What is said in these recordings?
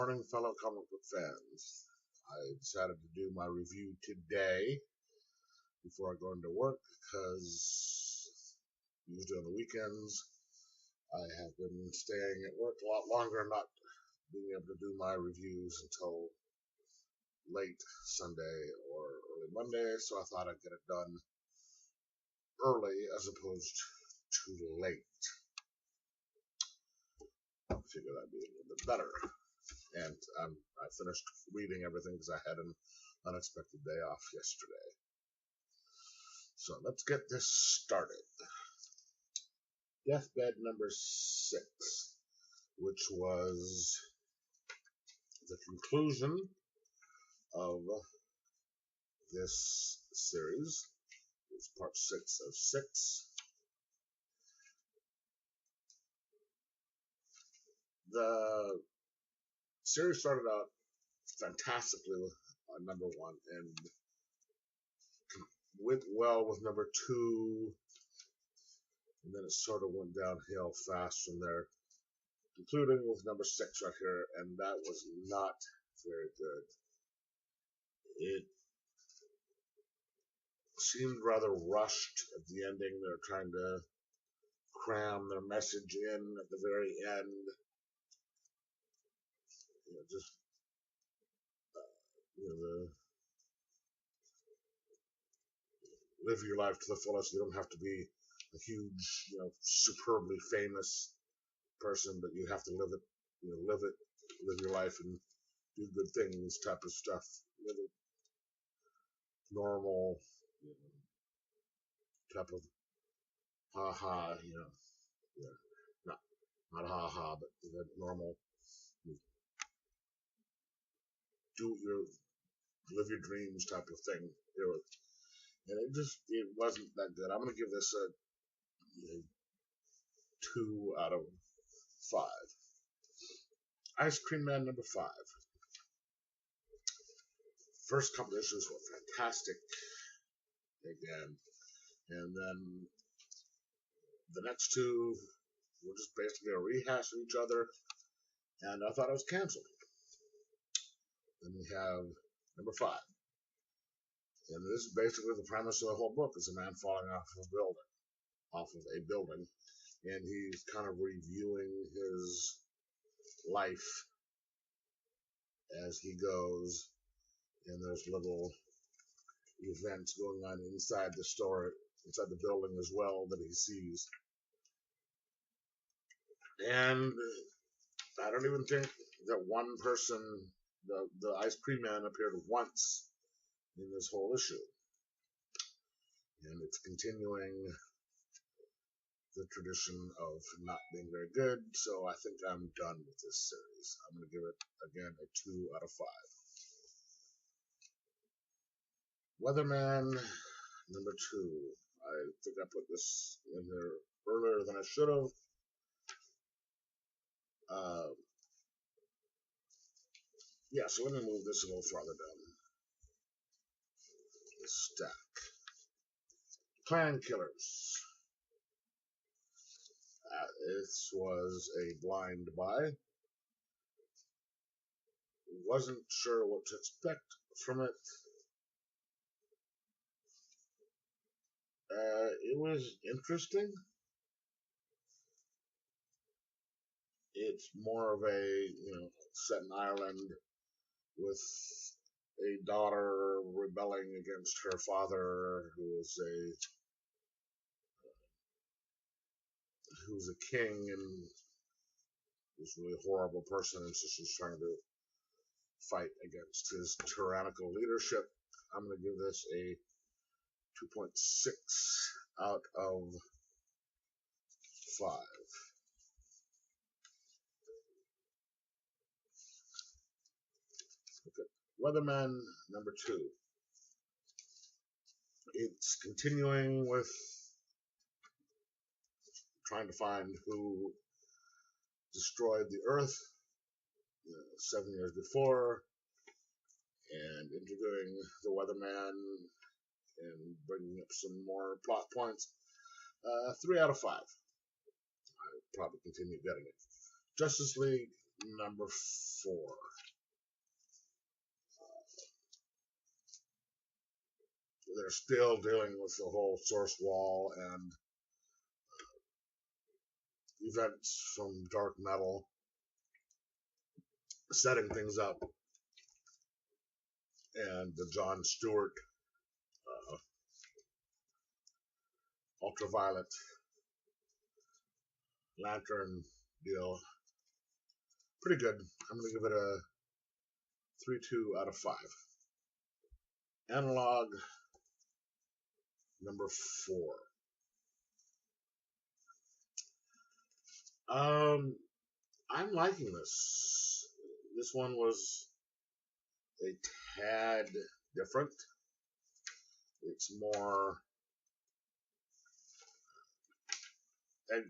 morning, fellow comic book fans. I decided to do my review today before I go into work because usually on the weekends I have been staying at work a lot longer, not being able to do my reviews until late Sunday or early Monday, so I thought I'd get it done early as opposed to late. I figured that'd be a little bit better. And I finished reading everything because I had an unexpected day off yesterday. So let's get this started. Deathbed number 6, which was the conclusion of this series. It's part 6 of 6. The series started out fantastically with number 1 and went well with number 2, and then it sort of went downhill fast from there, concluding with number 6 right here, and that was not very good. It seemed rather rushed at the ending. They're trying to cram their message in at the very end. The live your life to the fullest. You don't have to be a huge, superbly famous person, but you have to live your life and do good things type of stuff. Live it normal, type of ha-ha, not ha-ha, but normal. Live your dreams type of thing. And it wasn't that good. I'm going to give this a 2 out of 5. Ice Cream Man number 5. First couple issues were fantastic again, and then the next 2 were just basically a rehash of each other, and I thought it was canceled. Then we have number 5, and this is basically the premise of the whole book: is a man falling off of a building, and he's kind of reviewing his life as he goes, and there's little events going on inside the building as well that he sees. And I don't even think that one person, the Ice Cream Man, appeared once in this whole issue. And it's continuing the tradition of not being very good, so I think I'm done with this series. I'm going to give it, again, a 2 out of 5. Weatherman number 2. I think I put this in here earlier than I should have. So let me move this a little farther down the stack. Clan Killers. This was a blind buy. Wasn't sure what to expect from it. It was interesting. It's more of a, set in Ireland with a daughter rebelling against her father, who's a king and was a really horrible person, and so she's trying to fight against his tyrannical leadership. I'm going to give this a 2.6 out of 5. Okay. Weatherman number 2. It's continuing with trying to find who destroyed the Earth 7 years before, and interviewing the Weatherman and bringing up some more plot points. 3 out of 5. I probably continue getting it. Justice League number 4. They're still dealing with the whole source wall and events from Dark Metal, setting things up, and the Jon Stewart Ultraviolet Lantern deal. Pretty good. I'm going to give it a 3.2 out of 5. Analog number 4. I'm liking this. This one was a tad different. It's more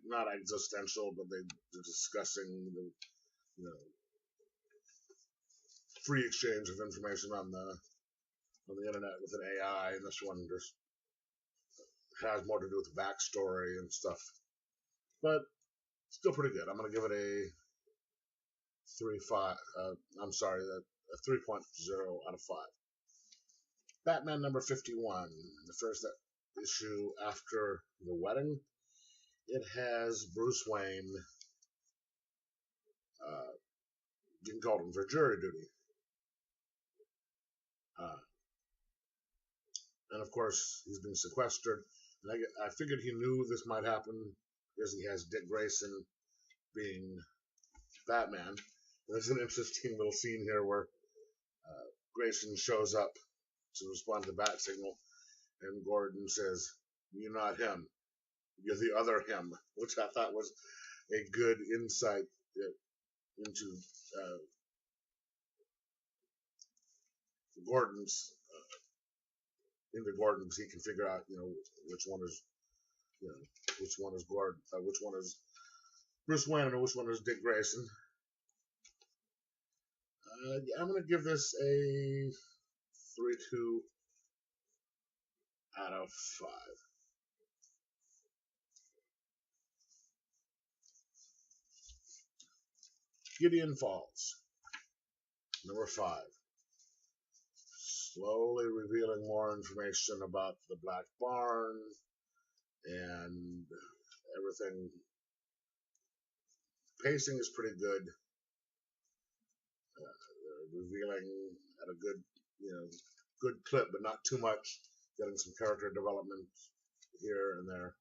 not existential, but they're discussing the free exchange of information on the internet with an AI, and this one just has more to do with the backstory and stuff. But still pretty good. I'm gonna give it a 3.5. I'm sorry, a 3.0 out of 5. Batman number 51, the first issue after the wedding. It has Bruce Wayne getting called in for jury duty. And of course, he's been sequestered. And I figured he knew this might happen because he has Dick Grayson being Batman. And there's an interesting little scene here where Grayson shows up to respond to the bat signal, and Gordon says, "You're not him. You're the other him," which I thought was a good insight into Gordon's. Into Gordon's, he can figure out, which one is, which one is Gordon, which one is Bruce Wayne, and which one is Dick Grayson. I'm gonna give this a 3.2 out of 5. Gideon Falls, number 5. Slowly revealing more information about the Black Barn and everything. Pacing is pretty good. They're revealing at a good clip, but not too much. Getting some character development here and there.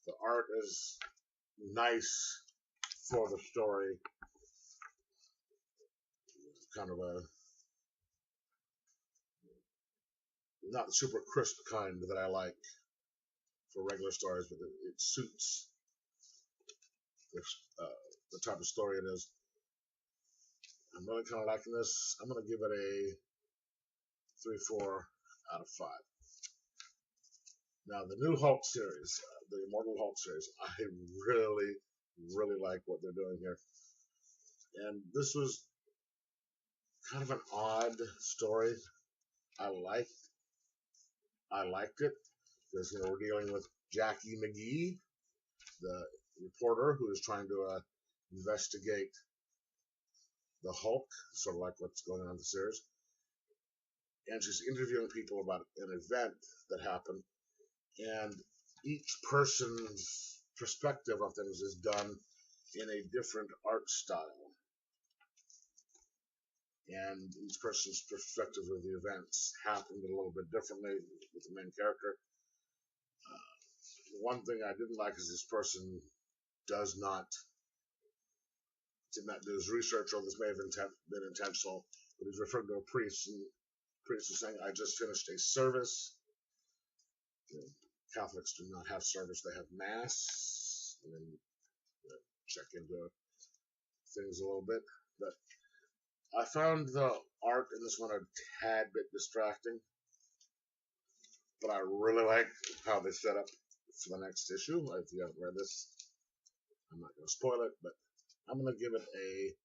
The art is nice for the story. It's kind of a not super crisp kind that I like for regular stories, but it suits the type of story it is. I'm really kind of liking this. I'm going to give it a 3.4 out of 5. Now, the new Hulk series, the Immortal Hulk series, I really, really like what they're doing here. And this was kind of an odd story. I liked it because we're dealing with Jackie McGee, the reporter who is trying to investigate the Hulk, sort of like what's going on in the series. And she's interviewing people about an event that happened, and each person's perspective of things is done in a different art style. And each person's perspective of the events happened a little bit differently with the main character. One thing I didn't like is this person did not do his research, or this may have been intentional, but he's referring to a priest, and the priest is saying, "I just finished a service." Catholics do not have service, they have mass, and then check into things a little bit. But I found the art in this one a tad bit distracting, but I really like how they set up for the next issue. If you haven't read this, I'm not going to spoil it, but I'm going to give it a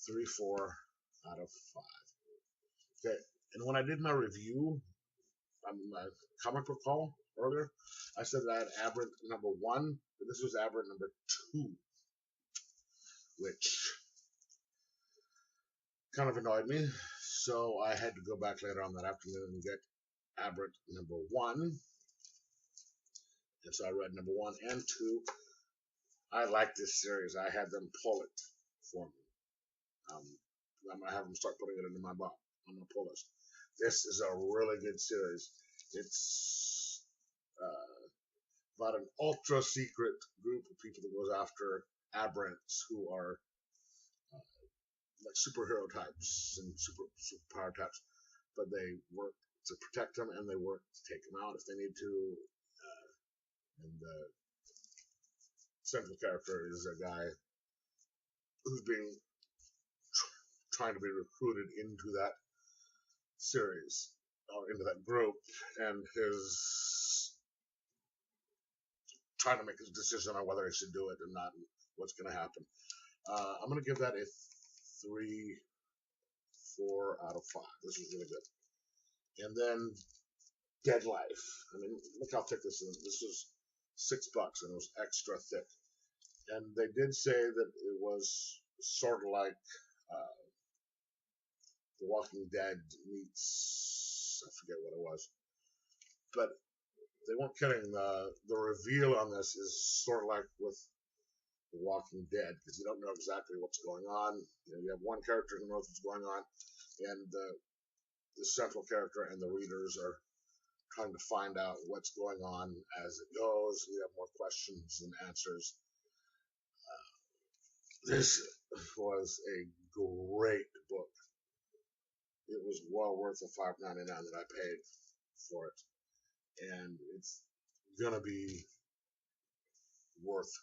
3.4 out of 5. Okay, and when I did my review on my comic book call earlier, I said that I had Aberrant number 1, but this was Aberrant number 2, which kind of annoyed me. So I had to go back later on that afternoon and get Aberrant #1. And so I read #1 and 2. I like this series. I had them pull it for me. Um, I'm gonna have them start putting it into my box on my pull list. This is a really good series. It's about an ultra secret group of people that goes after aberrants who are like superhero types and superpower types, but they work to protect them and they work to take them out if they need to. And the central character is a guy who's being trying to be recruited into that series or into that group, and his trying to make his decision on whether he should do it or not, and what's going to happen. I'm going to give that a 3-4 out of 5. This was really good. And then Dead Life. I mean, look how thick this is. This was $6 and it was extra thick. And they did say that it was sort of like The Walking Dead meets, I forget what it was, but they weren't kidding. The reveal on this is sort of like with The Walking Dead, because you don't know exactly what's going on. You have one character who knows what's going on, and the central character and the readers are trying to find out what's going on as it goes. You have more questions than answers. This was a great book. It was well worth the $5.99 that I paid for it, and it's gonna be worth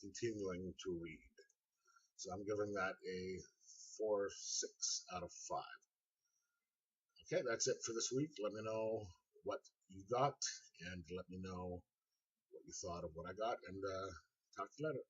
continuing to read. So I'm giving that a 4.6 out of 5. Okay, that's it for this week. Let me know what you got, and let me know what you thought of what I got, and talk to you later.